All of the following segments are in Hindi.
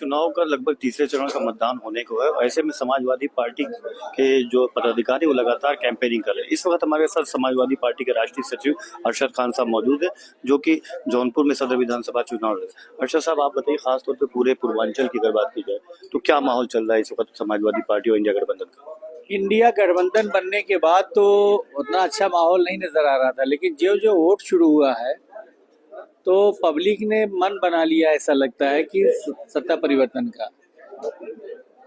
चुनाव का लगभग तीसरे चरण का मतदान होने को है। ऐसे में समाजवादी पार्टी के जो पदाधिकारी वो लगातार कैंपेनिंग कर रहे हैं। इस वक्त हमारे साथ समाजवादी पार्टी के राष्ट्रीय सचिव अरशद खान साहब मौजूद है, जो कि जौनपुर में सदर विधानसभा चुनाव लड़ रहे हैं। अरशद साहब, आप बताइए, खासतौर पर पूरे पूर्वांचल की अगर बात की जाए तो क्या माहौल चल रहा है इस वक्त समाजवादी पार्टी और इंडिया गठबंधन का? इंडिया गठबंधन बनने के बाद तो उतना अच्छा माहौल नहीं नजर आ रहा था, लेकिन जो जो वोट शुरू हुआ है तो पब्लिक ने मन बना लिया, ऐसा लगता है कि सत्ता परिवर्तन का।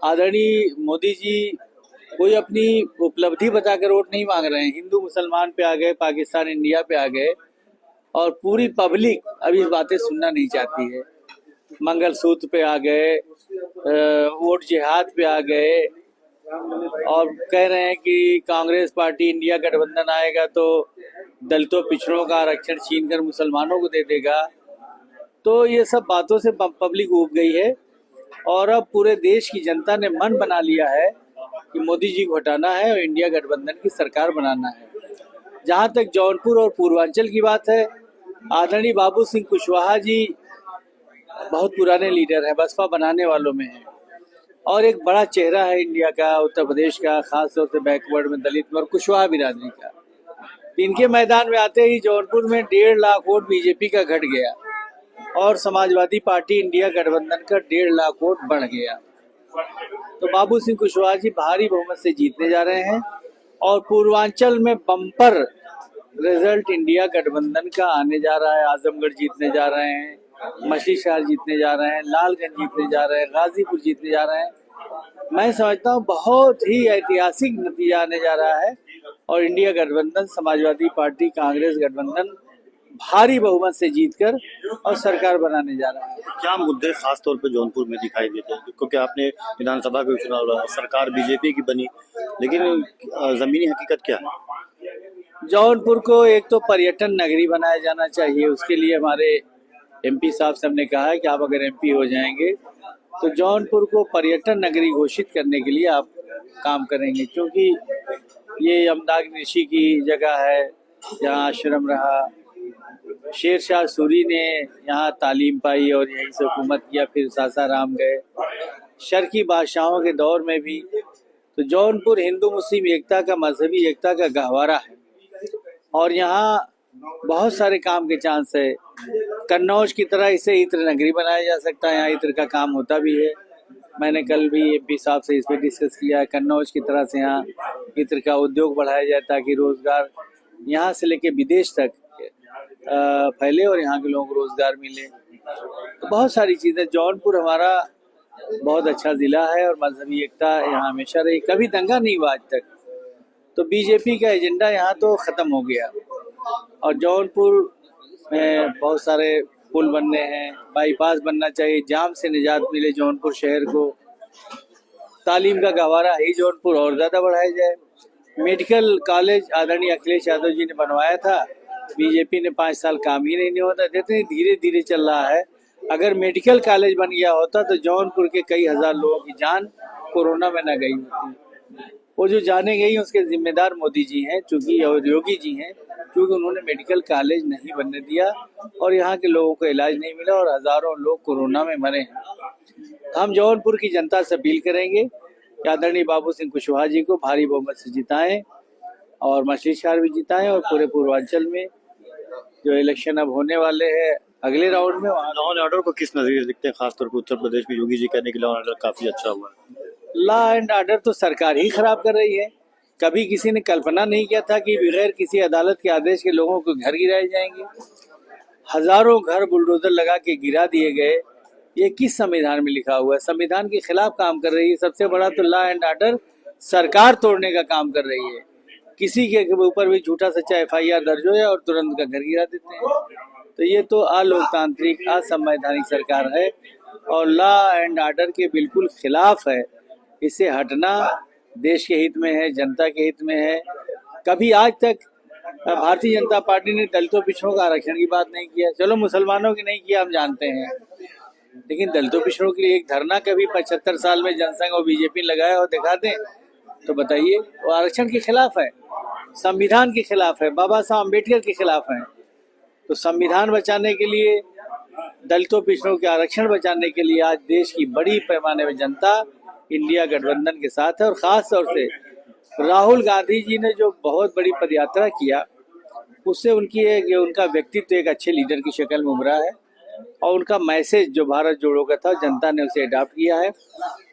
आदरणीय मोदी जी कोई अपनी उपलब्धि बताकर वोट नहीं मांग रहे हैं। हिंदू मुसलमान पे आ गए, पाकिस्तान इंडिया पे आ गए, और पूरी पब्लिक अब ये बातें सुनना नहीं चाहती है। मंगलसूत्र पे आ गए, वोट जिहाद पे आ गए, और कह रहे हैं कि कांग्रेस पार्टी इंडिया गठबंधन आएगा तो दलितों पिछड़ों का आरक्षण छीनकर मुसलमानों को दे देगा। तो ये सब बातों से पब्लिक ऊब गई है, और अब पूरे देश की जनता ने मन बना लिया है कि मोदी जी को हटाना है और इंडिया गठबंधन की सरकार बनाना है। जहां तक जौनपुर और पूर्वांचल की बात है, आदरणीय बाबू सिंह कुशवाहा जी बहुत पुराने लीडर हैं, बसपा बनाने वालों में हैं, और एक बड़ा चेहरा है इंडिया का, उत्तर प्रदेश का, खासतौर से बैकवर्ड में दलित और कुशवाहा बिरादरी का। इनके मैदान में आते ही जौनपुर में 1.5 लाख वोट बीजेपी का घट गया और समाजवादी पार्टी इंडिया गठबंधन का 1.5 लाख वोट बढ़ गया। तो बाबू सिंह कुशवाहा जी भारी बहुमत से जीतने जा रहे हैं, और पूर्वांचल में बम्पर रिजल्ट इंडिया गठबंधन का आने जा रहा है। आजमगढ़ जीतने जा रहे हैं, मछली शहर जीतने जा रहे हैं, लालगंज जीतने जा रहे हैं, गाजीपुर जीतने जा रहे हैं। मैं समझता हूँ बहुत ही ऐतिहासिक नतीजा आने जा रहा है, और इंडिया गठबंधन, समाजवादी पार्टी, कांग्रेस गठबंधन भारी बहुमत से जीतकर और सरकार बनाने जा रहा है। क्या मुद्दे खास तौर पे जौनपुर में दिखाई देते हैं? क्योंकि आपने विधानसभा का चुनाव लड़ा, सरकार बीजेपी की बनी, लेकिन जमीनी हकीकत क्या है? जौनपुर को एक तो पर्यटन नगरी बनाया जाना चाहिए। उसके लिए हमारे एमपी साहब से हमने कहा है कि आप अगर एमपी हो जाएंगे तो जौनपुर को पर्यटन नगरी घोषित करने के लिए आप काम करेंगे, क्योंकि ये यमदाग्नि ऋषि की जगह है, जहाँ आश्रम रहा। शेरशाह सूरी ने यहाँ तालीम पाई और यहीं से हुकूमत किया, फिर सासाराम गए। शर्की बादशाहों के दौर में भी तो जौनपुर हिंदू मुस्लिम एकता का, मजहबी एकता का गहवारा है, और यहाँ बहुत सारे काम के चांस है। कन्नौज की तरह इसे इत्र नगरी बनाया जा सकता है, यहाँ इत्र का काम होता भी है। मैंने कल भी एमपी साहब से इस पर डिस्कस किया है। कन्नौज की तरह से यहाँ इत्र का उद्योग बढ़ाया जाए ताकि रोजगार यहाँ से लेके विदेश तक फैले और यहाँ के लोगों को रोजगार मिले। तो बहुत सारी चीजें। जौनपुर हमारा बहुत अच्छा जिला है और मजहबी एकता यहाँ हमेशा रही, कभी दंगा नहीं हुआ आज तक। तो बीजेपी का एजेंडा यहाँ तो खत्म हो गया, और जौनपुर में बहुत सारे पुल बनने हैं, बाईपास बनना चाहिए, जाम से निजात मिले जौनपुर शहर को। तालीम का गहवारा ही जौनपुर और ज्यादा बढ़ाया जाए। मेडिकल कॉलेज आदरणीय अखिलेश यादव जी ने बनवाया था, बीजेपी ने 5 साल काम ही नहीं होता, जितने धीरे धीरे चल रहा है। अगर मेडिकल कॉलेज बन गया होता तो जौनपुर के कई हजार लोगों की जान कोरोना में न गई होती। वो जो जाने गई उसके जिम्मेदार मोदी जी हैं, चूंकि, और योगी जी हैं, क्योंकि उन्होंने मेडिकल कॉलेज नहीं बनने दिया और यहाँ के लोगों को इलाज नहीं मिला और हजारों लोग कोरोना में मरे हैं। हम जौनपुर की जनता से अपील करेंगे कि आदरणीय बाबू सिंह कुशवाहा जी को भारी बहुमत से जिताएं और मछली शहर भी जिताएं, और पूरे पूर्वांचल में जो इलेक्शन अब होने वाले हैं अगले राउंड में, वहाँ लॉ एंड ऑर्डर को किस नजरिए से देखते हैं? खासतौर पर उत्तर प्रदेश में योगी जी कहने की लॉ एंड ऑर्डर काफी अच्छा हुआ है। लॉ एंड ऑर्डर तो सरकार ही खराब कर रही है। कभी किसी ने कल्पना नहीं किया था कि बगैर किसी अदालत के आदेश के लोगों को घर गिराए जाएंगे। हजारों घर बुलडोजर लगा के गिरा दिए गए। ये किस संविधान में लिखा हुआ है? संविधान के खिलाफ काम कर रही है। सबसे बड़ा तो लॉ एंड ऑर्डर सरकार तोड़ने का काम कर रही है। किसी के ऊपर भी झूठा सच्चा FIR दर्ज हो और तुरंत का घर गिरा देते हैं। तो ये तो अलोकतांत्रिक, असंवैधानिक सरकार है और लॉ एंड ऑर्डर के बिल्कुल खिलाफ है। इससे हटना देश के हित में है, जनता के हित में है। कभी आज तक भारतीय जनता पार्टी ने दलितों पिछड़ों का आरक्षण की बात नहीं किया। चलो मुसलमानों की नहीं किया, हम जानते हैं, लेकिन दलितों पिछड़ों के लिए एक धरना कभी 75 साल में जनसंघ और बीजेपी लगाया और दिखा दें तो बताइए। वो आरक्षण के खिलाफ है, संविधान के खिलाफ है, बाबा साहब अम्बेडकर के खिलाफ है। तो संविधान बचाने के लिए दलितों पिछड़ों के आरक्षण बचाने के लिए आज देश की बड़ी पैमाने में जनता इंडिया गठबंधन के साथ है। और खास तौर से राहुल गांधी जी ने जो बहुत बड़ी पदयात्रा किया, उससे उनका व्यक्तित्व एक अच्छे लीडर की शक्ल में उभरा है और उनका मैसेज जो भारत जोड़ो का था, जनता ने उसे अडॉप्ट किया है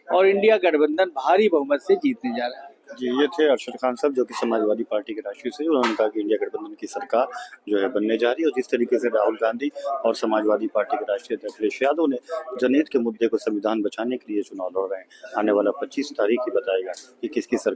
और इंडिया गठबंधन भारी बहुमत से जीतने जा रहा है। जी, ये थे अरशद खान साहब, जो कि समाजवादी पार्टी के राष्ट्रीय सचिव। उन्होंने कहा कि इंडिया गठबंधन की सरकार जो है बनने जा रही है और जिस तरीके से राहुल गांधी और समाजवादी पार्टी के राष्ट्रीय अध्यक्ष अखिलेश यादव ने जनहित के मुद्दे को संविधान बचाने के लिए चुनाव लड़ रहे हैं, आने वाला 25 तारीख ही बताएगा कि किसकी सरकार